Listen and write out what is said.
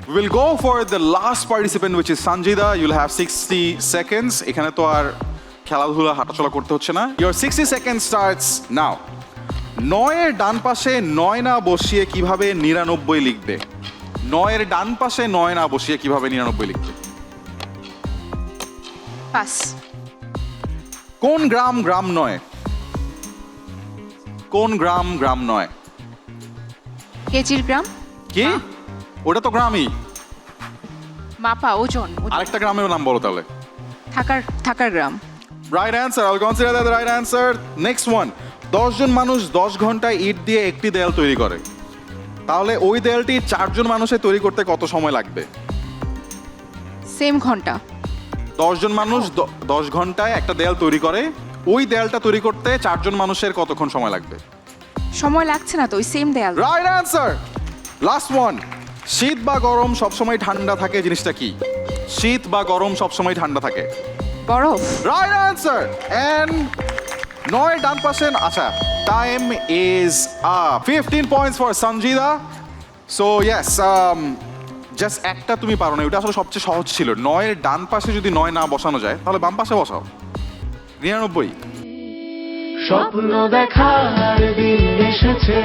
We'll go for the last participant, which is Sanjida. You'll have 60 seconds. এখানে তো আর খেলাধুলা হাঁটাচলা করতে হচ্ছে না. Your 60 seconds starts now. 9 এর ডান পাশে 9 না বসিয়ে কিভাবে 99 লিখবে? 9 এর ডান পাশে 9 না বসিয়ে কিভাবে 99 লিখবে? পাস। কোন গ্রাম গ্রাম নয়? কোন গ্রাম গ্রাম নয়? কেজির গ্রাম। কি? ওটা তো গ্রামই। মাপা ওজন। আরেকটা গ্রামের নাম বলো তাহলে। থাকার গ্রাম। Right answer. I'll consider that the right answer. Next one. 10 জন মানুষ 10 ঘন্টায় ইট দিয়ে একটি দেয়াল তৈরি করে। তাহলে ওই দেয়ালটি 4 জন মানুষে তৈরি করতে কত সময় লাগবে? সেম ঘন্টা। 10 জন মানুষ 10 ঘন্টায় একটা দেয়াল তৈরি করে। ওই দেয়ালটা তৈরি করতে 4 জন মানুষের কতক্ষণ সময় লাগবে? সময় লাগছে না তো, ওই সেম দেয়াল। Right answer. Last one. শীত বা গরম সবসময় ঠান্ডা থাকে জিনিসটা কি? শীত বা গরম সবসময় ঠান্ডা থাকে। বরফ। Right answer. And 9 ডান পাশে আচ্ছা time is up. 15 points for Sanjida. So yes, just একটা তুমি পারো না, ওটা আসলে সবচেয়ে সহজ ছিল। 9 এর ডান পাশে যদি 9 না বসানো যায় তাহলে বাম পাশে বসাও 99। স্বপ্ন দেখার দিন এসেছে